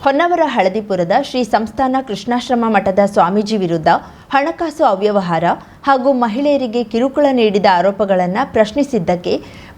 ಹೊನ್ನವರ ಹಳದಿಪುರದ ಶ್ರೀ ಸಂಸ್ಥಾನ ಕೃಷ್ಣಾಶ್ರಮ ಮಠದ ಸ್ವಾಮೀಜಿ ವಿರುದ್ಧ ಹಣಕಾಸು ಅವ್ಯವಹಾರ ಹಾಗೂ ಮಹಿಳೆಯರಿಗೆ ಕಿರುಕುಳ ನೀಡಿದ ಆರೋಪಗಳನ್ನು ಪ್ರಶ್ನಿಸಿದ್ದಕ್ಕೆ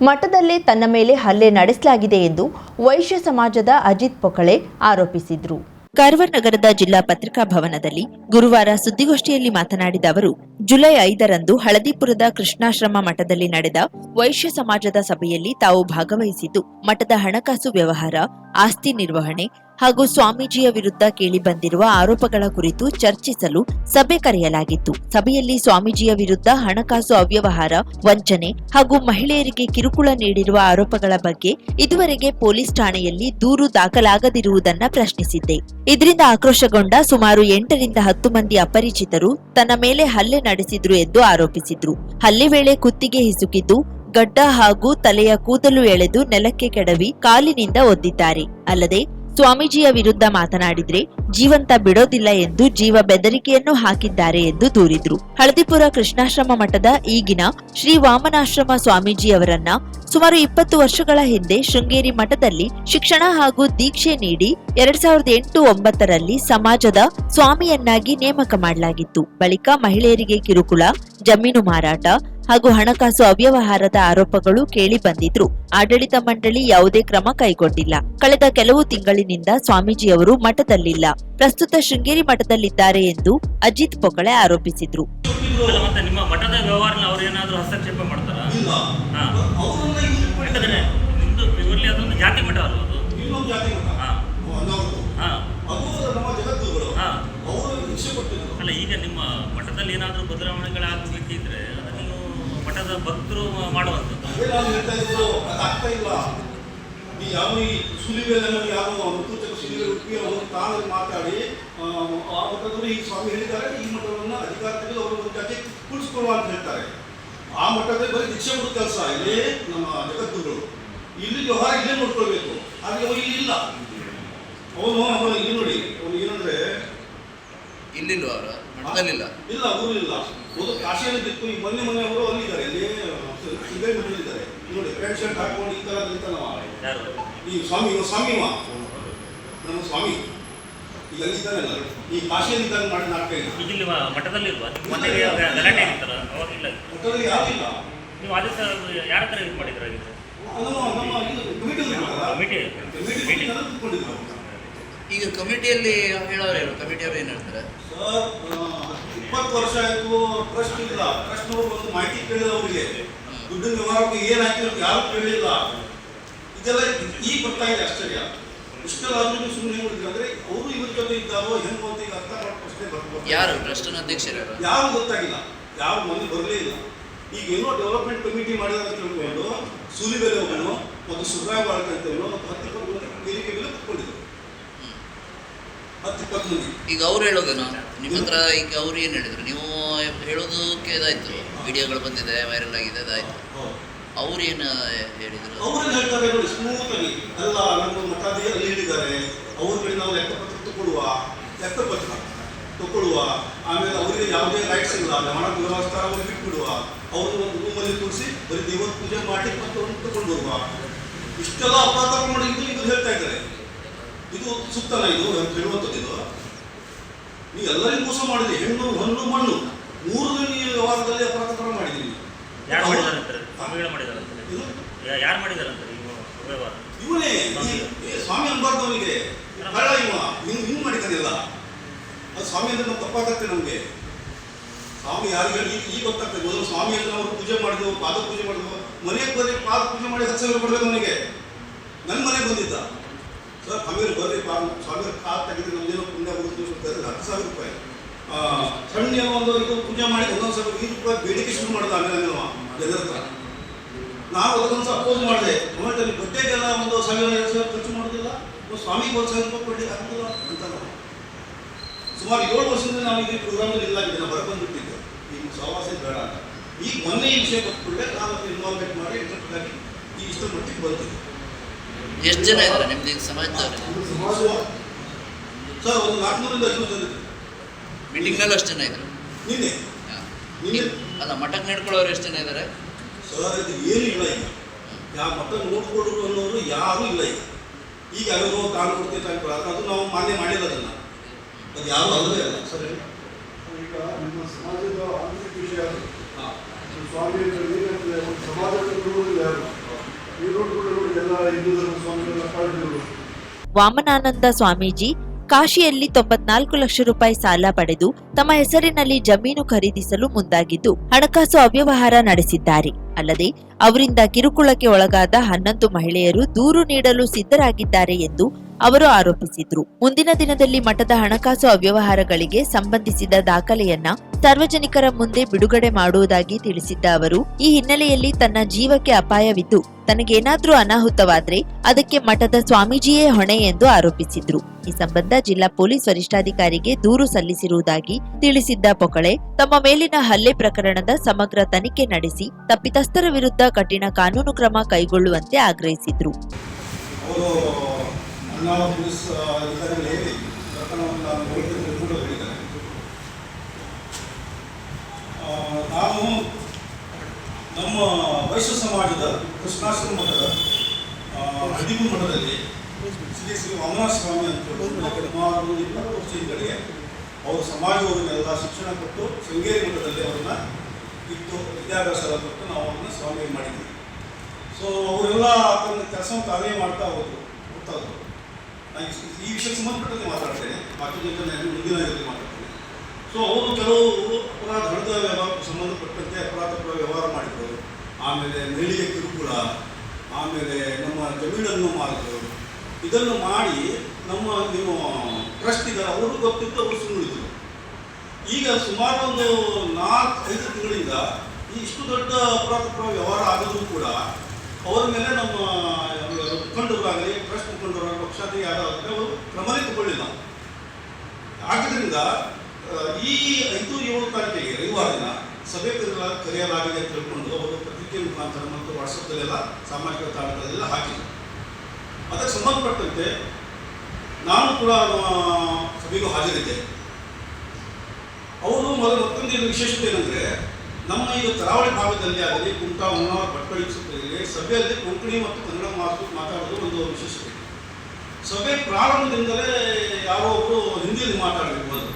ಮಠದಲ್ಲೇ ತನ್ನ ಮೇಲೆ ಹಲ್ಲೆ ನಡೆಸಲಾಗಿದೆ ಎಂದು ವೈಶ್ಯ ಸಮಾಜದ ಅಜಿತ್ ಪೊಕಳೆ ಆರೋಪಿಸಿದರು. ಕಾರವಾರ ನಗರದ ಜಿಲ್ಲಾ ಪತ್ರಿಕಾ ಭವನದಲ್ಲಿ ಗುರುವಾರ ಸುದ್ದಿಗೋಷ್ಠಿಯಲ್ಲಿ ಮಾತನಾಡಿದ ಅವರು, ಜುಲೈ 5ರಂದು ಹಳದಿಪುರದ ಕೃಷ್ಣಾಶ್ರಮ ಮಠದಲ್ಲಿ ನಡೆದ ವೈಶ್ಯ ಸಮಾಜದ ಸಭೆಯಲ್ಲಿ ತಾವು ಭಾಗವಹಿಸಿದ್ದು, ಮಠದ ಹಣಕಾಸು ವ್ಯವಹಾರ, ಆಸ್ತಿ ನಿರ್ವಹಣೆ ಹಾಗೂ ಸ್ವಾಮೀಜಿಯ ವಿರುದ್ಧ ಕೇಳಿಬಂದಿರುವ ಆರೋಪಗಳ ಕುರಿತು ಚರ್ಚಿಸಲು ಸಭೆ ಕರೆಯಲಾಗಿತ್ತು. ಸಭೆಯಲ್ಲಿ ಸ್ವಾಮೀಜಿಯ ವಿರುದ್ಧ ಹಣಕಾಸು ಅವ್ಯವಹಾರ, ವಂಚನೆ ಹಾಗೂ ಮಹಿಳೆಯರಿಗೆ ಕಿರುಕುಳ ನೀಡಿರುವ ಆರೋಪಗಳ ಬಗ್ಗೆ ಇದುವರೆಗೆ ಪೊಲೀಸ್ ಠಾಣೆಯಲ್ಲಿ ದೂರು ದಾಖಲಾಗದಿರುವುದನ್ನು ಪ್ರಶ್ನಿಸಿದ್ದೆ. ಇದರಿಂದ ಆಕ್ರೋಶಗೊಂಡ ಸುಮಾರು 8ರಿಂದ 10 ಮಂದಿ ಅಪರಿಚಿತರು ತನ್ನ ಮೇಲೆ ಹಲ್ಲೆ ನಡೆಸಿದ್ರು ಎಂದು ಆರೋಪಿಸಿದ್ರು. ಹಲ್ಲೆ ವೇಳೆ ಕುತ್ತಿಗೆ ಹಿಸುಕಿದ್ದು, ಗಡ್ಡ ಹಾಗೂ ತಲೆಯ ಕೂದಲು ಎಳೆದು ನೆಲಕ್ಕೆ ಕೆಡವಿ ಕಾಲಿನಿಂದ ಒದ್ದಿದ್ದಾರೆ. ಅಲ್ಲದೆ ಸ್ವಾಮೀಜಿಯ ವಿರುದ್ಧ ಮಾತನಾಡಿದ್ರೆ ಜೀವಂತ ಬಿಡೋದಿಲ್ಲ ಎಂದು ಜೀವ ಬೆದರಿಕೆಯನ್ನು ಹಾಕಿದ್ದಾರೆ ಎಂದು ದೂರಿದ್ರು. ಹಳದಿಪುರ ಕೃಷ್ಣಾಶ್ರಮ ಮಠದ ಈಗಿನ ಶ್ರೀ ವಾಮನಾಶ್ರಮ ಸ್ವಾಮೀಜಿಯವರನ್ನ ಸುಮಾರು 20 ವರ್ಷಗಳ ಹಿಂದೆ ಶೃಂಗೇರಿ ಮಠದಲ್ಲಿ ಶಿಕ್ಷಣ ಹಾಗೂ ದೀಕ್ಷೆ ನೀಡಿ 2008-9ರಲ್ಲಿ ಸಮಾಜದ ಸ್ವಾಮಿಯನ್ನಾಗಿ ನೇಮಕ ಮಾಡಲಾಗಿತ್ತು. ಬಳಿಕ ಮಹಿಳೆಯರಿಗೆ ಕಿರುಕುಳ, ಜಮೀನು ಮಾರಾಟ ಹಾಗೂ ಹಣಕಾಸು ಅವ್ಯವಹಾರದ ಆರೋಪಗಳು ಕೇಳಿ ಬಂದಿದ್ರು. ಆಡಳಿತ ಮಂಡಳಿ ಯಾವುದೇ ಕ್ರಮ ಕೈಗೊಂಡಿಲ್ಲ. ಕಳೆದ ಕೆಲವು ತಿಂಗಳಿನಿಂದ ಸ್ವಾಮೀಜಿಯವರು ಮಠದಲ್ಲಿಲ್ಲ, ಪ್ರಸ್ತುತ ಶೃಂಗೇರಿ ಮಠದಲ್ಲಿದ್ದಾರೆ ಎಂದು ಅಜಿತ್ ಪೊಕಳೆ ಆರೋಪಿಸಿದ್ರು. ನಿಮ್ಮ ಮಠದ ವ್ಯವಹಾರ ಅವರು ಏನಾದರೂ ಹಸ್ತಕ್ಷೇಪ ಮಾಡ್ತಾರಾ? ಜಾತಿ ಮಠ ಅಲ್ವಾ ಅದು? ಅಲ್ಲ, ಈಗ ನಿಮ್ಮ ಮಠದಲ್ಲಿ ಏನಾದರೂ ಬದಲಾವಣೆಗಳಾಗಬೇಕಿದ್ರೆ ನೀವು ಮಠದ ಭಕ್ತರು ಮಾಡುವಂಥದ್ದು. ಯಾವ ಈ ಸುಲಿವೆಯನ್ನು ಯಾವ ಮುತ್ತೂಚಕ ಸುಲಿವೆ ಉಡುಪಿ ಅವರು ತಾನು ಮಾತಾಡಿ ಆ ಮಠದಲ್ಲಿ ಈ ಸ್ವಾಮಿ ಹೇಳಿದ್ದಾರೆ, ಈ ಮಠವನ್ನು ಅಧಿಕಾರದಲ್ಲಿ ಅವರು ಒಂದು ಜಾತಿ ಕುಳಿಸ್ಕೊಳ್ಳುವ ಅಂತ ಹೇಳ್ತಾರೆ. ಆ ಮಠದಲ್ಲಿ ಬರೀ ದೀಕ್ಷೆ ಕೊಡೋ ಕೆಲಸ ಇಲ್ಲಿ ನಮ್ಮ ಜಗದ್ಗುರುಗಳು, ಇಲ್ಲಿ ವ್ಯವಹಾರ ಇಲ್ಲೇ ನೋಡ್ಕೊಳ್ಬೇಕು. ಆದರೆ ಅವರು ಇಲ್ಲಿ ಇಲ್ಲ. ಅವನು ಇಲ್ಲಿ ನೋಡಿ, ಅವನು ಏನಂದ್ರೆ ಇಲ್ಲಿಲ್ಲ, ಅವರ ಮಠದಲ್ಲಿಲ್ಲ, ಇಲ್ಲ ಊರಿಲ್ಲ. ಒಂದು ಕಾಶಿಯಲ್ಲಿ ಬಿತ್ತು. ಈ ಮೊನ್ನೆ ಅವರು ಅಲ್ಲಿದ್ದಾರೆ, ಅಲ್ಲಿ ಸಿಂಗೈ ಮಠದಲ್ಲಿದ್ದಾರೆ. ನೋಡಿ, ಪ್ಯಾಂಟ್ ಶರ್ಟ್ ಹಾಕೊಂಡು ಈ ತರ ನಿಂತಾನವ ಈ ಸ್ವಾಮಿ ನಮ್ಮ ಸ್ವಾಮಿ ಈಗ ಅಲ್ಲಿದ್ದಾನಲ್ಲ, ಈ ಕಾಶಿಯಲ್ಲಿ ಮಾಡಿ ನಾಟಕ ಇಲ್ಲ. ಇಲ್ಲಿ ಮಠದಲ್ಲಿ ಮಠದಲ್ಲಿ ಯಾರಿಲ್ಲ. ನೀವು ಆದೇಶ ಯಾರ ಹತ್ರ ಇದು ಮಾಡಿದ್ರೆ? ಈಗ ಕಮಿಟಿಯಲ್ಲಿ ಹೇಳೋರು ಯಾರು? ಕಮಿಟಿಯವರು ಏನು ಹೇಳ್ತಾರೆ? ಸರ್, 20 ವರ್ಷ ಆಯಿತು, ಟ್ರಸ್ಟ್ ಇಲ್ಲ. ಟ್ರಸ್ಟ್ನವರು ಒಂದು ಮಾಹಿತಿ ಕೇಳಿದ ಅವರಿಗೆ ದುಡ್ಡಿನ ವ್ಯವಹಾರಕ್ಕೆ ಏನು ಹಾಕಿರೋದು ಯಾರು ಕೇಳಿಲ್ಲ. ಇದೆಲ್ಲ ಈಗ ಬರ್ತಾ ಇದೆ. ಆಶ್ಚರ್ಯ. ಇಷ್ಟೆಲ್ಲಾದ್ರೂ ನೀವು ಸುಮ್ಮನೆ ಹೇಳಿದ್ರೆ ಅಂದರೆ ಅವರು ಇವ್ರ ಜೊತೆ ಇದ್ದಾರೋ ಹೆಂಗೋ ಅಂತ ಈಗ ಅರ್ಥ ಮಾಡೋ ಪ್ರಶ್ನೆ ಬರ್ಬೋದು. ಯಾರು ಟ್ರಸ್ಟ್ನ ಅಧ್ಯಕ್ಷರು? ಯಾರು ಗೊತ್ತಾಗಿಲ್ಲ, ಯಾರು ಮನೆ ಬರಲೇ ಇಲ್ಲ. ಈಗ ಏನೋ ಡೆವಲಪ್ಮೆಂಟ್ ಕಮಿಟಿ ಮಾಡಿದ ಅಂತ ತಿಳ್ಕೊಂಡು ಸೂಲಿಬೆಲೆ ಹೋಗೋನು ಮತ್ತು ಸುಬ್ರಾಯ ಬಾಳ್ಕೆ ಅಂತೇನೋ ಮತ್ತು 10-20 ಮಂದಿ ಬೇರೆ ಮೇಲೆ ಕುತ್ಕೊಂಡಿದ್ರು. 10-20 ಮಂದಿ. ಈಗ ಅವ್ರು ಹೇಳೋದೇನೋ ನಿಮ್ಮ ಹತ್ರ? ಈಗ ಅವ್ರು ಏನು ಹೇಳಿದ್ರು? ನೀವು ಹೇಳೋದಕ್ಕೆ ಇದಾಯ್ತು, ವಿಡಿಯೋಗಳು ಬಂದಿದೆ, ವೈರಲ್ ಆಗಿದೆ, ಅದಾಯ್ತು. ಅವ್ರು ಏನು ಹೇಳಿದ್ರು? ಅವ್ರೇನು ಹೇಳ್ತಾರೆ ನೋಡಿ, ಸ್ಮೂತ್ ಆಗಿ ಅಲ್ಲ, ನಮ್ಮ ಮಠಾಧಿಕಾರಿ ಹೇಳಿದ್ದಾರೆ, ಅವ್ರ ಕಡೆ ನಾವು ಲೆಕ್ಕಪತ್ರ ತಗೊಳ್ಳುವ, ಆಮೇಲೆ ಅವರಿಗೆ ಯಾವುದೇ ರೈಟ್ಸ್ ಇಲ್ಲ, ಹಣ ವ್ಯವಸ್ಥೆ ಅವ್ರಿಗೆ ಬಿಟ್ಬಿಡುವ, ಅವರು ಒಂದು ರೂಮಲ್ಲಿ ಕೂರಿಸಿ ಬರೀ ದೇವರ ಪೂಜೆ ಮಾಡಿ ಮತ್ತು ತಗೊಂಡು ಬರುವ. ಇಷ್ಟೆಲ್ಲ ಅಪರಾಧ ಮಾಡಿ ಇದು ಹೇಳ್ತಾ ಇದ್ದಾರೆ. ಇದು ಸುತ್ತಲ್ಲ, ಇದು ಹೇಳುವಂಥದ್ದು. ಇದು ನೀವು ಎಲ್ಲರಿಗೂ ಮೋಸ ಮಾಡಿದ್ರಿ. ಹೆಣ್ಣು, ಹೊನ್ನು, ಮಣ್ಣು 3 ವ್ಯವಹಾರದಲ್ಲಿ ಅಪರಾಧ ಮಾಡಿದ್ದೀವಿ. ಯಾರು ಮಾಡಿದಾರಂತ ಇವನೇ ಸ್ವಾಮಿ ಅನ್ಬಾರ್ದು. ಅವನಿಗೆ ಕಳ್ಳ ಹಿಂಗ್ ಮಾಡಿದ್ದಾನೆಲ್ಲ. ಅದು ಸ್ವಾಮಿ ಅಂದ್ರೆ ನಾವು ತಪ್ಪಾಗತ್ತೆ ನಮಗೆ. ಸ್ವಾಮಿ ಯಾರು ಹೇಳಿ ಈಗ ಗೊತ್ತಾಗ್ತದೆ. ಮೊದಲು ಸ್ವಾಮಿ ಅಂದ್ರೆ ನಾವು ಪೂಜೆ ಮಾಡಿದೆವು, ಪಾದ ಪೂಜೆ ಮಾಡಿದೆವು. ಮನೆಗೆ ಬರ್ರಿ, ಪಾದ ಪೂಜೆ ಮಾಡಿ 10,000 ಕೊಡಬೇಕು ಅವನಿಗೆ. ನನ್ನ ಮನೆಗೆ ಬಂದಿದ್ದ ಸರ್, ಸ್ವಾಮಿಯವ್ರು ಬರ್ರಿ, ಸ್ವಾಮಿಯವ್ರ ಕಾಲು ತೆಗೆದ್ರೆ ನಮ್ದೇನೋ ಪುಣ್ಯ ಬರುತ್ತೆ, 10,000 ರೂಪಾಯಿ. ಸಣ್ಣ ಒಂದು ಇದು ಪೂಜೆ ಮಾಡಿ 1,000 ರೂಪಾಯಿ ಬೇಡಿಕೆ ಶುರು ಮಾಡಿದ. ಆಮೇಲೆ ಜನರ ಹತ್ರ ನಾವು ಅದೊಂದು ಅಪೋಸ್ ಮಾಡಿದೆ. ಮೊಮೆಂಟಲ್ಲಿ ಬಟ್ಟೆಗೆಲ್ಲ 1,000-2,000 ಖರ್ಚು ಮಾಡೋದಿಲ್ಲ, ಸ್ವಾಮಿಗೆ 1,000 ರೂಪಾಯಿ ಕೊಡ್ಲಿಕ್ಕೆ ಆಗ್ತದ ಅಂತ. ಸುಮಾರು 7 ವರ್ಷದಿಂದ ನಾವು ಈ ಪ್ರೋಗ್ರಾಮಲ್ಲಿ ಇಲ್ಲಾಗಿದೆ. ನಾವು ಹೊರಬಂದ್ಬಿಟ್ಟಿದ್ದೆ, ಈಗ ಸಹವಾಸ ಬೇಡ ಅಂತ. ಈಗ ಮೊನ್ನೆ ಈ ವಿಷಯ ಕೊಟ್ಬಿಟ್ಟೆ, ನಾವು ಇನ್ವಾಲ್ವ್ಮೆಂಟ್ ಮಾಡಿ ಇಂಟ್ರೆಸ್ಟಾಗಿ ಈ ಇಷ್ಟರ ಮಟ್ಟಿಗೆ ಬಂದಿದೆ. ಎಷ್ಟು ಜನ ಇದ್ದಾರೆ ನಿಮ್ದು ಈಗ ಸಮಾಜದವ್ರು? ಸರ್, ಒಂದು 400-500 ಜನ ಇದ್ದಾರೆ. ಮೀಟಿಂಗ್ನಲ್ಲಿ ಅಷ್ಟು ಜನ ಇದ್ದಾರೆ? ನಿನ್ನೆ ಅಲ್ಲ, ಮಠಕ್ಕೆ ನಡ್ಕೊಳ್ಳೋರು ಎಷ್ಟು ಜನ ಇದ್ದಾರೆ? ಸರ್, ಇದು ಏನು ಇಲ್ಲ. ಈಗ ಯಾವ ಮಠ ನೋಡ್ಕೊಳ್ಳೋರು ಅನ್ನೋರು ಯಾರೂ ಇಲ್ಲ. ಈಗ ಯಾರೋ ತಾನು ಕೊಡ್ತೀವಿ, ಅದು ನಾವು ಮಾನ್ಯ ಮಾಡಿಲ್ಲ ಅದನ್ನು. ಅದು ಯಾರು ಅಲ್ಲವೇ ಅಲ್ಲ ಸರಿ. ಈಗ ನಿಮ್ಮ ಸಮಾಜದ ಆಂತರಿಕ ವಿಷಯ ಹಾಂ ಸ್ವಾಮಿ ಏನಂದ್ರೆ ಒಂದು ಸಮಾಜದ ನೋಡುವುದಿಲ್ಲ ಯಾರು ಈ ರೋಡ್ಗಳು ನೋಡಿ ಎಲ್ಲ ಹಿಂದೂ ಧರ್ಮ ಸ್ವಾಮಿಗಳ ಕಾಳಜಿಗಳು. ವಾಮನಾನಂದ ಸ್ವಾಮೀಜಿ ಕಾಶಿಯಲ್ಲಿ 94 ಲಕ್ಷ ರೂಪಾಯಿ ಸಾಲ ಪಡೆದು ತಮ್ಮ ಹೆಸರಿನಲ್ಲಿ ಜಮೀನು ಖರೀದಿಸಲು ಮುಂದಾಗಿದ್ದು ಹಣಕಾಸು ಅವ್ಯವಹಾರ ನಡೆಸಿದ್ದಾರೆ. ಅಲ್ಲದೆ ಅವರಿಂದ ಕಿರುಕುಳಕ್ಕೆ ಒಳಗಾದ 11 ಮಹಿಳೆಯರು ದೂರು ನೀಡಲು ಸಿದ್ಧರಾಗಿದ್ದಾರೆ ಎಂದು ಅವರು ಆರೋಪಿಸಿದ್ರು. ಮುಂದಿನ ದಿನದಲ್ಲಿ ಮಠದ ಹಣಕಾಸು ಅವ್ಯವಹಾರಗಳಿಗೆ ಸಂಬಂಧಿಸಿದ ದಾಖಲೆಯನ್ನ ಸಾರ್ವಜನಿಕರ ಮುಂದೆ ಬಿಡುಗಡೆ ಮಾಡುವುದಾಗಿ ತಿಳಿಸಿದ್ದ ಅವರು, ಈ ಹಿನ್ನೆಲೆಯಲ್ಲಿ ತನ್ನ ಜೀವಕ್ಕೆ ಅಪಾಯವಿದ್ದು ತನಗೇನಾದ್ರೂ ಅನಾಹುತವಾದ್ರೆ ಅದಕ್ಕೆ ಮಠದ ಸ್ವಾಮೀಜಿಯೇ ಹೊಣೆ ಎಂದು ಆರೋಪಿಸಿದ್ರು. ಈ ಸಂಬಂಧ ಜಿಲ್ಲಾ ಪೊಲೀಸ್ ವರಿಷ್ಠಾಧಿಕಾರಿಗೆ ದೂರು ಸಲ್ಲಿಸಿರುವುದಾಗಿ ತಿಳಿಸಿದ್ದ ಪೊಕಳೆ, ತಮ್ಮ ಮೇಲಿನ ಹಲ್ಲೆ ಪ್ರಕರಣದ ಸಮಗ್ರ ತನಿಖೆ ನಡೆಸಿ ತಪ್ಪಿತಸ್ಥರ ವಿರುದ್ಧ ಕಠಿಣ ಕಾನೂನು ಕ್ರಮ ಕೈಗೊಳ್ಳುವಂತೆ ಆಗ್ರಹಿಸಿದ್ರು. ಅವರು ಅಣ್ಣಾವ ಪೊಲೀಸ್ ಅಧಿಕಾರಿಗಳು ಹೇಳಿ ಪ್ರಕರಣವನ್ನು ನಾನು ನೋಡಿದ್ರೆ ಕೂಡ ಹೇಳಿದ್ದಾರೆ. ನಾನು ನಮ್ಮ ವೈಶ್ಯ ಸಮಾಜದ ಕೃಷ್ಣಾಶ್ರಮ ಮಠದ ಹದಿಮೂರು ಮಠದಲ್ಲಿ ಶ್ರೀ ವಾಮನ ಸ್ವಾಮಿ ಅಂತೇಳಿ ಸುಮಾರು 20 ವರ್ಷ ಹಿಂದೆಗೆ ಅವರು ಸಮಾಜವನ್ನೆಲ್ಲ ಶಿಕ್ಷಣ ಕೊಟ್ಟು ಶೃಂಗೇರಿ ಮಠದಲ್ಲಿ ಅವರನ್ನು ಇಟ್ಟು ವಿದ್ಯಾಭ್ಯಾಸ ಎಲ್ಲ ಕೊಟ್ಟು ನಾವು ಅವ್ರನ್ನ ಸ್ವಾಮಿ ಮಾಡಿದ್ವಿ. ಸೊ ಅವರೆಲ್ಲ ತನ್ನ ಕೆಲಸವನ್ನು ತಾವೇ ಮಾಡ್ತಾ ಹೋದ್ರು. ನಾನು ಈ ವಿಷಯಕ್ಕೆ ಸಂಬಂಧಪಟ್ಟಂತೆ ಮಾತಾಡ್ತೇನೆ, ಬಾಕಿ ಜೊತೆ ಮುಂದಿನ ಇದರಲ್ಲಿ ಮಾತಾಡ್ತೇನೆ. ಸೊ ಅವರು ಕೆಲವು ಅಪರಾಧ ಹಣದ ವ್ಯವಹಾರಕ್ಕೆ ಸಂಬಂಧಪಟ್ಟಂತೆ ಅಪರಾಧ ವ್ಯವಹಾರ ಮಾಡಿದರು. ಆಮೇಲೆ ಮಹಿಳೆಯ ಕಿರುಕುಳ, ಆಮೇಲೆ ನಮ್ಮ ಜಮೀನನ್ನು ಮಾರಿದರು. ಇದನ್ನು ಮಾಡಿ ನಮ್ಮ ನೀವು ಟ್ರಸ್ಟ್ ಇದ್ದಾರೆ ಅವರು ಗೊತ್ತಿದ್ದು ಅವರು ಸುಮ್ಮನಿದ್ರು. ಈಗ ಸುಮಾರು ಒಂದು 4-5 ತಿಂಗಳಿಂದ ಈ ಇಷ್ಟು ದೊಡ್ಡ ಅಪರಾಧ ವ್ಯವಹಾರ ಆಗಿದ್ರು ಕೂಡ ಅವರ ಮೇಲೆ ನಮ್ಮ ಮುಖಂಡರಾಗಲಿ ಟ್ರಸ್ಟ್ ಮುಖಂಡರಾಗಲಿ ಪಕ್ಷಾತಿ ಯಾರಾದರೆ ಅವರು ಕ್ರಮನೇ ತಗೊಳ್ಳಿಲ್ಲ. ಆದ್ದರಿಂದ ಈ 5-7 ತಾರೀಕಿಗೆ ರವಿವಾರ ದಿನ ಸಭೆ ಕರೆಯಲಾಗಿದೆ ಅಂತ ತಿಳ್ಕೊಂಡು ಅವರು ಪತ್ರಿಕೆ ಮುಖಾಂತರ ಮತ್ತು ವಾಟ್ಸಪ್ದಲ್ಲೆಲ್ಲ ಸಾಮಾಜಿಕ ತಾಣಗಳಲ್ಲೆಲ್ಲ ಹಾಕಿದರು. ಅದಕ್ಕೆ ಸಂಬಂಧಪಟ್ಟಂತೆ ನಾನು ಕೂಡ ಸಭೆಗೂ ಹಾಜರಿದ್ದೆ. ಅವರು ಮತ್ತೊಂದು ವಿಶೇಷತೆ ಏನಂದರೆ, ನಮ್ಮ ಈಗ ಕರಾವಳಿ ಭಾಗದಲ್ಲಿ ಆಗಲಿ ಕುಮಟಾ, ಹೊನ್ನಾವರ, ಭಟ್ಕಳ ಕ್ಷೇತ್ರದಲ್ಲಿ ಸಭೆಯಲ್ಲಿ ಕೊಂಕಣಿ ಮತ್ತು ಕನ್ನಡ ಮಾತಾಡೋದು ಒಂದು ವಿಶೇಷತೆ. ಸಭೆ ಪ್ರಾರಂಭದಿಂದಲೇ ಯಾರೋ ಒಬ್ಬರು ಹಿಂದಿಯಲ್ಲಿ ಮಾತಾಡಬೇಕು ಅಂತ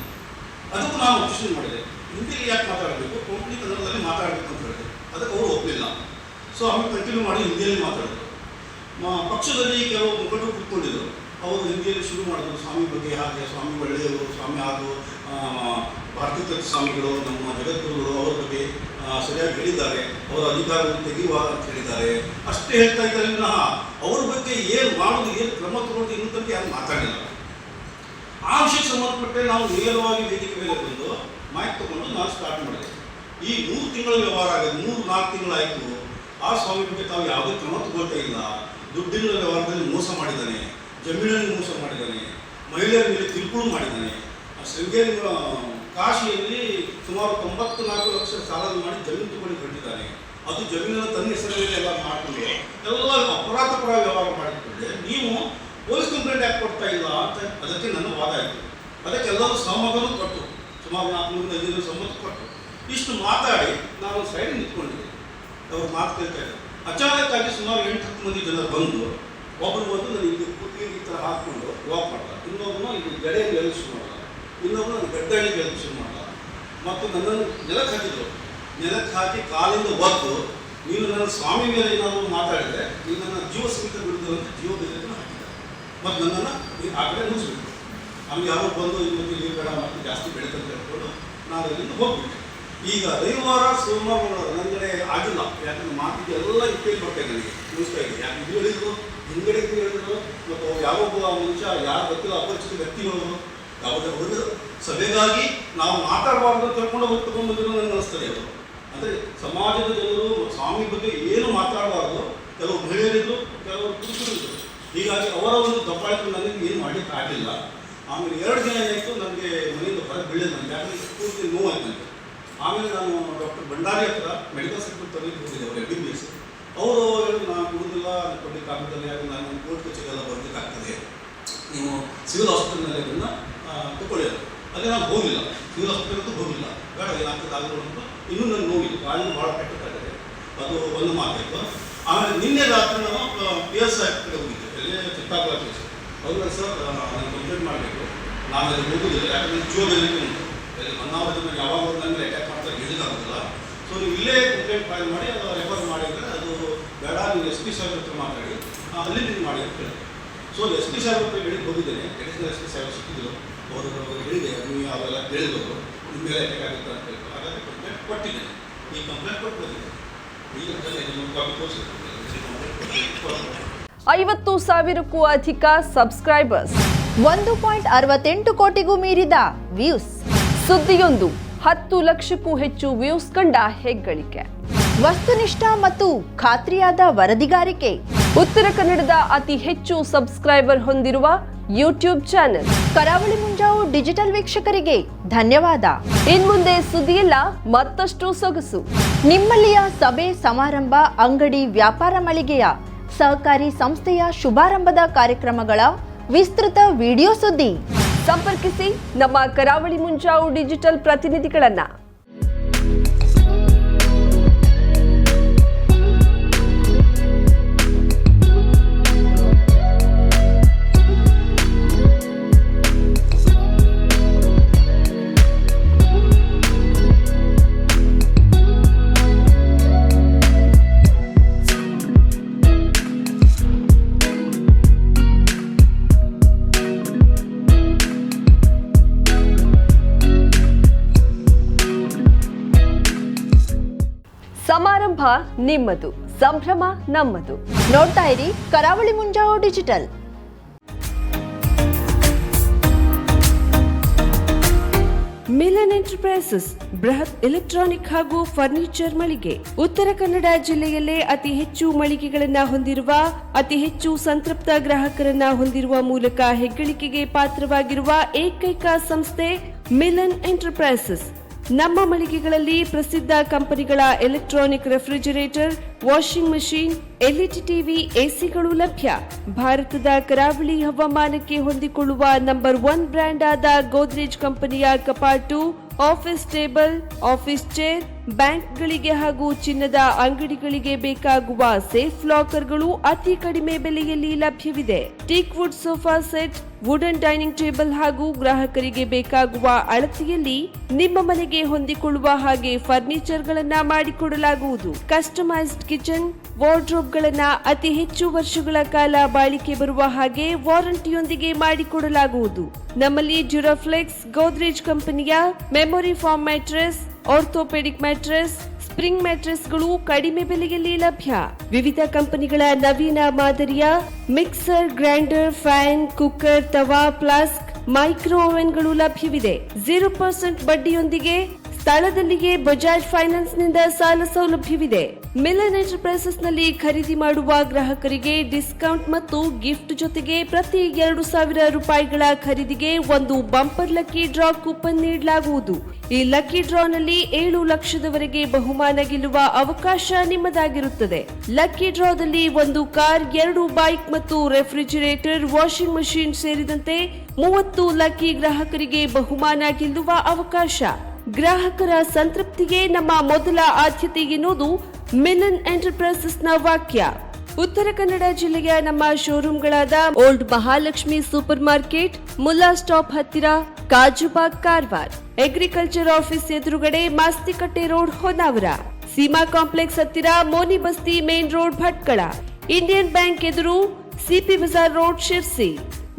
ಅದಕ್ಕೂ ನಾನು ಅಬ್ಜೆಕ್ಷನ್ ಮಾಡಿದೆ. ಹಿಂದಿಯಲ್ಲಿ ಯಾಕೆ ಮಾತಾಡಬೇಕು, ಕೊಂಕಣಿ ಕನ್ನಡದಲ್ಲಿ ಮಾತಾಡಬೇಕು ಅಂತ ಹೇಳಿದೆ. ಅದಕ್ಕೆ ಅವರು ಒಪ್ಪಲಿಲ್ಲ. ಸೊ ಆಮೇಲೆ ಕಂಟಿನ್ಯೂ ಮಾಡಿ ಹಿಂದಿಯಲ್ಲಿ ಮಾತಾಡಿದ್ರು. ಪಕ್ಷದಲ್ಲಿ ಕೆಲವು ಮುಖಂಡರು ಕೂತ್ಕೊಂಡಿದ್ದರು. ಅವರು ಹಿಂದಿಯಲ್ಲಿ ಶುರು ಮಾಡಿದ್ರು, ಸ್ವಾಮಿ ಬಗ್ಗೆ ಹಾಗೆ, ಸ್ವಾಮಿ ಒಳ್ಳೆಯವರು, ಸ್ವಾಮಿ ಹಾಗೂ ಭಾರತೀಯ ತತ್ವ ಸ್ವಾಮಿಗಳು ನಮ್ಮ ಜಗದ್ಗುರುಗಳು ಅವರ ಬಗ್ಗೆ ಸರಿಯಾಗಿ ಹೇಳಿದ್ದಾರೆ, ಅವರ ಅಧಿಕಾರವನ್ನು ತೆಗೆಯುವ ಅಂತ ಹೇಳಿದ್ದಾರೆ, ಅಷ್ಟೇ ಹೇಳ್ತಾ ಇದ್ದಾರೆ. ಅವರ ಬಗ್ಗೆ ಏನು ಮಾಡೋದು, ಏನು ಕ್ರಮ ತಗೊಂಡು ಇನ್ನೂ ತನಕ ಯಾರು ಮಾತಾಡಿಲ್ಲ. ಆ ವಿಷಯಕ್ಕೆ ಸಂಬಂಧಪಟ್ಟೆ ನಾವು ನೇರವಾಗಿ ವೇದಿಕೆ ಮೇಲೆ ಬಂದು ಮಾಹಿತಿ ತಗೊಂಡು ನಾನು ಸ್ಟಾರ್ಟ್ ಮಾಡಿದೆ. ಈ 3 ತಿಂಗಳ ವ್ಯವಹಾರ ಆಗಿದೆ, 3-4 ತಿಂಗಳಾಯಿತು. ಆ ಸ್ವಾಮಿ ಬಗ್ಗೆ ತಾವು ಯಾವುದೇ ಕ್ರಮ ತಗೊಳ್ತಾ ಇಲ್ಲ. ದುಡ್ಡಿನ ವ್ಯವಹಾರದಲ್ಲಿ ಮೋಸ ಮಾಡಿದ್ದಾನೆ, ಜಮೀನಲ್ಲಿ ಮೋಸ ಮಾಡಿದ್ದಾನೆ, ಮಹಿಳೆಯರ ಮೇಲೆ ಕಿರುಕುಳ ಮಾಡಿದ್ದಾನೆ. ಶೃಂಗೇರಿ ಕಾಶಿಯಲ್ಲಿ ಸುಮಾರು 94 ಲಕ್ಷ ಸಾಲ ಮಾಡಿ ಜಮೀನು ತಗೊಂಡು ಕಟ್ಟಿದ್ದಾನೆ. ಅದು ಜಮೀನನ್ನು ತನ್ನ ಹೆಸರಲ್ಲಿ ಎಲ್ಲ ಮಾಡಿಕೊಂಡು ಎಲ್ಲ ಅಪರಾಧ ವ್ಯವಹಾರ ಮಾಡಿಕೊಂಡೆ. ನೀವು ಪೊಲೀಸ್ ಕಂಪ್ಲೇಂಟ್ ಯಾಕೆ ಕೊಡ್ತಾ ಇಲ್ಲ ಅಂತ ಅದಕ್ಕೆ ನನ್ನ ವಾದ ಆಯಿತು. ಅದಕ್ಕೆ ಎಲ್ಲರೂ ಸಹಮತನೂ ಕೊಟ್ಟು ಸುಮಾರು 400-500 ಸಮ್ಮತ ಕೊಟ್ಟು ಇಷ್ಟು ಮಾತಾಡಿ ನಾನು ಸೈಡ್ ನಿಂತ್ಕೊಂಡಿದ್ದೆ. ಅವ್ರು ಮಾತು ಕೇಳ್ತಾ ಇದ್ದಾರೆ. ಅಚಾನಕ್ಕಾಗಿ ಸುಮಾರು 8-10 ಮಂದಿ ಜನರು ಬಂದು, ಒಬ್ಬರು ಬಂದು ನಾನು ಇದು ಕೂತಿ ಈ ಥರ ಹಾಕ್ಕೊಂಡು ವಾಕ್ ಮಾಡ್ತಾರೆ, ಇನ್ನೊಬ್ಬನು ಇದು ಗಡೆಯಲ್ಲಿ ಹೇಳಕ್ಕೆ ಶುರು ಮಾಡಲ್ಲ, ಇನ್ನೊಬ್ಬರು ನಾನು ಗಡ್ಡಾಳಿ ಹೇಳಕ್ಕೆ ಶುರು ಮಾಡಲ್ಲ. ಮತ್ತು ನನ್ನನ್ನು ನೆಲಕ್ಕೆ ಹಾಕಿದ್ರು. ನೆಲಕ್ಕೆ ಹಾಕಿ ಕಾಲಿಂದ ಒದ್ದು, ನೀನು ನನ್ನ ಸ್ವಾಮಿ ಮೇಲೆ ಏನಾದರೂ ಮಾತಾಡಿದರೆ ನೀನು ನನ್ನ ಜೀವ ಸಮೇತ ಬಿಡುವುದು ಅಂತ ಜೀವ ಬೆದರಿಕೆಯನ್ನು ಹಾಕಿದ್ದಾರೆ. ಮತ್ತು ನನ್ನನ್ನು ಆ ಕಡೆ ಮುಗಿಸ್ಬಿಟ್ಟು ಆಮೇಲೆ ಯಾರೋ ಬಂದು ಇವತ್ತು ನೀರು ಬೇಡ ಮತ್ತು ಜಾಸ್ತಿ ಬೆಳಕಂತ ಹೇಳ್ಕೊಂಡು ನಾನು ಅಲ್ಲಿಂದ ಹೋಗ್ಬಿಟ್ಟೆ. ಈಗ ರವಿವಾರ ಸೋಮವಾರ ನನಗಡೆ ಆಗಿಲ್ಲ, ಯಾಕಂದ್ರೆ ಮಾತಿಗೆ ಎಲ್ಲ ಇಪ್ಪೇಲಿ ಬರ್ತಾ ಇದೆ, ನನಗೆ ಮುಗಿಸ್ತಾ ಇದೆ. ಯಾಕೆ ಇದು ಹೇಳಿದ್ರು, ಹಿಂಗಡೆ ಹೇಳಿದ್ರು, ಮತ್ತು ಯಾವೊಬ್ಬ ಮನುಷ್ಯ ಯಾರು ಗೊತ್ತಿಲ್ಲ ಅಪರಿಚಿತ ವ್ಯಕ್ತಿಗಳು ಯಾವುದೇ ಹೊರಗೆ ಸಭೆಗಾಗಿ ನಾವು ಮಾತಾಡಬಾರ್ದು ಅಂತ ತಿಳ್ಕೊಂಡು ಅವ್ರು ತಗೊಂಡ್ಬಂದಿರೋ ನನಗೆ ಅನಿಸ್ತದೆ. ಅವರು ಅಂದರೆ ಸಮಾಜದ ಜನರು ಸ್ವಾಮಿ ಬಗ್ಗೆ ಏನು ಮಾತಾಡಬಾರ್ದು. ಕೆಲವು ಮಹಿಳೆಯರಿದ್ರು, ಕೆಲವರು ಪುರುಷರಿದ್ರು. ಹೀಗಾಗಿ ಅವರ ಒಂದು ದಬ್ಬಾಳಿಕೆ ನನಗೆ ಏನು ಮಾಡಲಿಕ್ಕೆ ಆಗಲಿಲ್ಲ. ಆಮೇಲೆ 2 ದಿನ ಏನಾಯಿತು, ನನಗೆ ಮನೆಯಿಂದ ಹೊರಗೆ ಬೀಳಿಲ್ಲ, ನನಗೆ ಯಾಕಂದರೆ ಪೂರ್ತಿ ನೋವಾಯ್ತು ನನಗೆ. ಆಮೇಲೆ ನಾನು ಡಾಕ್ಟರ್ ಭಂಡಾರಿ ಹತ್ರ ಮೆಡಿಕಲ್ ಸೆಕ್ರೆಟರಿ ತರಲಿಕ್ಕೆ ಹೋಗಿದ್ದೆ, ಅವರು MBBS. ಅವರು ಹೇಳಿದ್ರು, ನಾನು ಕೊಡೋದಿಲ್ಲ, ಕೊಡಲಿಕ್ಕೆ ಆಗೋದಿಲ್ಲ, ಯಾಕಂದ್ರೆ ನಾನು ನಿಮ್ಮ ಕೋರ್ಟ್ ಕಚೇರಿಯೆಲ್ಲ ಬರಲಿಕ್ಕಾಗ್ತದೆ, ನೀವು ಸಿವಿಲ್ ಹಾಸ್ಪಿಟಲ್ನಲ್ಲಿ ಅದನ್ನು ತಗೊಳ್ಳಿ. ಅದೇ ನಾನು ಹೋಗಿಲ್ಲ, ಸಿವಿಲ್ ಹಾಸ್ಪಿಟಲ್ಗೂ ಹೋಗಿಲ್ಲ, ಬೇಡ ಏನಾಗ್ತದೆ ಆಗಲು ಅಂತ. ಇನ್ನೂ ನನಗೆ ನೋವಿಲ್ಲ, ಕಾಲಿನ ಭಾಳ ಪೆಟ್ಟಾಗಿದೆ. ಅದು ಒಂದು ಮಾತಾಯಿತು. ಆಮೇಲೆ ನಿನ್ನೆ ರಾತ್ರಿ ನಾನು PSI ಕಡೆ ಹೋಗಿದ್ದೆ, ಅಲ್ಲೇ ಚಿತ್ತಾಪುರ ಕೇಸ್. ಅವರು ಸರ್ ನಾನು ಕಂಪ್ಲೇಂಟ್ ಮಾಡಬೇಕು, ನಾನು ಅದು ಹೋಗುದಿಲ್ಲ, ಯಾಕಂದರೆ ಜಿಯೋದಲ್ಲಿ ಉಂಟು ಹೊನ್ನಾವರದ ಮೇಲೆ ಯಾವಾಗ ನನಗೆ ಅಟ್ಯಾಕ್ ಮಾಡ್ತಾರೆ ಹೇಳಿದಾಗೋದಿಲ್ಲ. ಸೊ ನೀವು ಇಲ್ಲೇ ಕಂಪ್ಲೇಂಟ್ ಫೈಲ್ ಮಾಡಿ ಅದು ರೆಫರ್ ಮಾಡಿದರೆ ಅದು ಬೇಡ, ನೀವು SP ಸಾಹೇಬ್ರ ಹತ್ರ ಮಾತಾಡಿ ಅಲ್ಲಿ ನೀವು ಮಾಡಿ ಅಂತ ಹೇಳಿ. ಸೊ SP ಸಾಹೇಬ್ರ ಹತ್ರ ಹೇಳಿಕ್ಕೆ ಹೋಗಿದ್ದೇನೆ, ಅಡಿಷನಲ್ SP ಸಾಹೇಬ್ರು ಸಿಕ್ಕಿದ್ರು, ಅವರು ಹೇಳಿದೆ ನೀವು ಅವೆಲ್ಲ ಹೇಳಿದವರು ನಿಮ್ಮ ಮೇಲೆ ಅಟ್ಯಾಕ್ ಆಗುತ್ತೆ ಅಂತ ಹೇಳಿ. ಹಾಗಾಗಿ ಕಂಪ್ಲೇಂಟ್ ಕೊಟ್ಟಿದ್ದೇನೆ, ಈ ಕಂಪ್ಲೇಂಟ್ ಕೊಟ್ಟಿದ್ದೇನೆ. ಈಗ ಕಾಪಿ ತೋರಿಸಿದ್ದೇನೆ. 50,000ಕ್ಕೂ ಅಧಿಕ ಸಬ್ಸ್ಕ್ರೈಬರ್ಸ್, 1.68 ಕೋಟಿಗೂ ಮೀರಿದ ವ್ಯೂಸ್, ಸುದ್ದಿಯೊಂದು 10 ಲಕ್ಷಕ್ಕೂ ಹೆಚ್ಚು ವ್ಯೂಸ್ ಕಂಡ ಹೆಗ್ಗಳಿಕೆ, ವಸ್ತುನಿಷ್ಠ ಮತ್ತು ಖಾತ್ರಿಯಾದ ವರದಿಗಾರಿಕೆ, ಉತ್ತರ ಕನ್ನಡದ ಅತಿ ಹೆಚ್ಚು ಸಬ್ಸ್ಕ್ರೈಬರ್ ಹೊಂದಿರುವ ಯೂಟ್ಯೂಬ್ ಚಾನೆಲ್. ಕರಾವಳಿ ಮುಂಜಾವು ಡಿಜಿಟಲ್ ವೀಕ್ಷಕರಿಗೆ ಧನ್ಯವಾದ. ಇನ್ಮುಂದೆ ಸುದ್ದಿಯಲ್ಲ ಮತ್ತಷ್ಟು ಸೊಗಸು. ನಿಮ್ಮಲ್ಲಿಯ ಸಭೆ ಸಮಾರಂಭ, ಅಂಗಡಿ ವ್ಯಾಪಾರ ಮಳಿಗೆಯ ಸಹಕಾರಿ ಸಂಸ್ಥೆಯ ಶುಭಾರಂಭದ ಕಾರ್ಯಕ್ರಮಗಳ ವಿಸ್ತೃತ ವಿಡಿಯೋ ಸುದ್ದಿ. ಸಂಪರ್ಕಿಸಿ ನಮ್ಮ ಕರಾವಳಿ ಮುಂಜಾವು ಡಿಜಿಟಲ್ ಪ್ರತಿನಿಧಿಗಳನ್ನ. ಸಮಾರಂಭ ನಿಮ್ಮದು, ಸಂಭ್ರಮ ನಮ್ಮದು. ನೋಡ್ತಾ ಇರಿ ಕರಾವಳಿ ಮುಂಜಾವು ಡಿಜಿಟಲ್. ಮಿಲನ್ ಎಂಟರ್ಪ್ರೈಸಸ್ ಬೃಹತ್ ಎಲೆಕ್ಟ್ರಾನಿಕ್ ಹಾಗೂ ಫರ್ನಿಚರ್ ಮಳಿಗೆ. ಉತ್ತರ ಕನ್ನಡ ಜಿಲ್ಲೆಯಲ್ಲೇ ಅತಿ ಹೆಚ್ಚು ಮಳಿಗೆಗಳನ್ನ ಹೊಂದಿರುವ, ಅತಿ ಹೆಚ್ಚು ಸಂತೃಪ್ತ ಗ್ರಾಹಕರನ್ನ ಹೊಂದಿರುವ ಮೂಲಕ ಹೆಗ್ಗಳಿಕೆಗೆ ಪಾತ್ರವಾಗಿರುವ ಏಕೈಕ ಸಂಸ್ಥೆ ಮಿಲನ್ ಎಂಟರ್ಪ್ರೈಸಸ್. ನಮ್ಮ ಮಳಿಗೆಗಳಲ್ಲಿ ಪ್ರಸಿದ್ಧ ಕಂಪನಿಗಳ electronic refrigerator, washing machine, LED TV, ಎಸಿಗಳು ಲಭ್ಯ. ಭಾರತದ ಕರಾವಳಿ ಹವಾಮಾನಕ್ಕೆ ಹೊಂದಿಕೊಳ್ಳುವ ನಂಬರ್ 1 ಬ್ರ್ಯಾಂಡ್ ಆದ ಗೋದ್ರೇಜ್ ಕಂಪನಿಯ ಕಪಾಟು, ಆಫೀಸ್ ಟೇಬಲ್, ಆಫೀಸ್ ಚೇರ್, ಬ್ಯಾಂಕ್ಗಳಿಗೆ ಹಾಗೂ ಚಿನ್ನದ ಅಂಗಡಿಗಳಿಗೆ ಬೇಕಾಗುವ ಸೇಫ್ ಲಾಕರ್ಗಳು ಅತಿ ಕಡಿಮೆ ಬೆಲೆಯಲ್ಲಿ ಲಭ್ಯವಿದೆ. Teak wood sofa set, wooden dining table ಹಾಗೂ ಗ್ರಾಹಕರಿಗೆ ಬೇಕಾಗುವ ಅಳತೆಯಲ್ಲಿ ನಿಮ್ಮ ಮನೆಗೆ ಹೊಂದಿಕೊಳ್ಳುವ ಹಾಗೆ ಫರ್ನಿಚರ್ ಗಳನ್ನ ಮಾಡಿಕೊಡಲಾಗುವುದು. ಕಸ್ಟಮೈಸ್ಡ್ ಕಿಚನ್, ವಾರ್ಡ್ರೋಬ್ ಗಳನ್ನ ಅತಿ ಹೆಚ್ಚು ವರ್ಷಗಳ ಕಾಲ ಬಾಳಿಕೆ ಬರುವ ಹಾಗೆ ವಾರಂಟಿಯೊಂದಿಗೆ ಮಾಡಿಕೊಡಲಾಗುವುದು. ನಮ್ಮಲ್ಲಿ ಡ್ಯೂರಾಫ್ಲೆಕ್ಸ್, ಗೋದ್ರೇಜ್ ಕಂಪನಿಯ memory foam mattress, orthopaedic mattress, spring ಮ್ಯಾಟ್ರೆಸ್ಗಳು ಕಡಿಮೆ ಬೆಲೆಯಲ್ಲಿ ಲಭ್ಯ. ವಿವಿಧ ಕಂಪನಿಗಳ ನವೀನ ಮಾದರಿಯ mixer, grinder, fan, cooker, tawa, flask, micro ಓವೆನ್ಗಳು ಲಭ್ಯವಿದೆ. 0% ಬಡ್ಡಿಯೊಂದಿಗೆ ಸ್ಥಳದಲ್ಲಿಯೇ ಬಜಾಜ್ ಫೈನಾನ್ಸ್ ನಿಂದ ಸಾಲ ಸೌಲಭ್ಯವಿದೆ. ಮಿಲನ್ ಎಂಟರ್ಪ್ರೈಸಸ್ ನಲ್ಲಿ ಖರೀದಿ ಮಾಡುವ ಗ್ರಾಹಕರಿಗೆ ಡಿಸ್ಕೌಂಟ್ ಮತ್ತು ಗಿಫ್ಟ್ ಜೊತೆಗೆ ಪ್ರತಿ 2,000 ರೂಪಾಯಿಗಳ ಖರೀದಿಗೆ ಒಂದು ಬಂಪರ್ ಲಕ್ಕಿ ಡ್ರಾ ಕೂಪನ್ ನೀಡಲಾಗುವುದು. ಈ ಲಕ್ಕಿ ಡ್ರಾ ನಲ್ಲಿ 7 ಲಕ್ಷದವರೆಗೆ ಬಹುಮಾನ ಗೆಲ್ಲುವ ಅವಕಾಶ ನಿಮ್ಮದಾಗಿರುತ್ತದೆ. ಲಕ್ಕಿ ಡ್ರಾದಲ್ಲಿ 1 ಕಾರ್, 2 ಬೈಕ್ ಮತ್ತು ರೆಫ್ರಿಜರೇಟರ್, ವಾಷಿಂಗ್ ಮಷೀನ್ ಸೇರಿದಂತೆ 30 ಲಕ್ಕಿ ಗ್ರಾಹಕರಿಗೆ ಬಹುಮಾನ ಗೆಲ್ಲುವ ಅವಕಾಶ. ಗ್ರಾಹಕರ ಸಂತೃಪ್ತಿಗೆ ನಮ್ಮ ಮೊದಲ ಆದ್ಯತೆ ಎನ್ನುವುದು ಮಿಲನ್ ಎಂಟರ್ಪ್ರೈಸಸ್ ನ ವಾಕ್ಯ. ಉತ್ತರ ಕನ್ನಡ ಜಿಲ್ಲೆಯ ನಮ್ಮ ಶೋರೂಮ್ಗಳಾದ old Mahalakshmi super market, Mulla stop ಹತ್ತಿರ, ಕಾಜುಬಾಗ್, ಕಾರವಾರ, ಅಗ್ರಿಕಲ್ಚರ್ ಆಫೀಸ್ ಎದುರುಗಡೆ, ಮಾಸ್ತಿಕಟ್ಟೆ ರೋಡ್, ಹೊನ್ನಾವರ, ಸೀಮಾ ಕಾಂಪ್ಲೆಕ್ಸ್ ಹತ್ತಿರ, Moni Basti main road, Bhatkal, Indian bank ಎದುರು, CP Bazar road, Sirsi,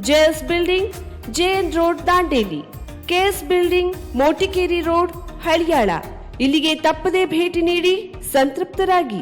JS building, JN road, Dandeli, KS building, Motikeri road, Haliyal. ಇಲ್ಲಿಗೆ ತಪ್ಪದೇ ಭೇಟಿ ನೀಡಿ ಸಂತೃಪ್ತರಾಗಿ.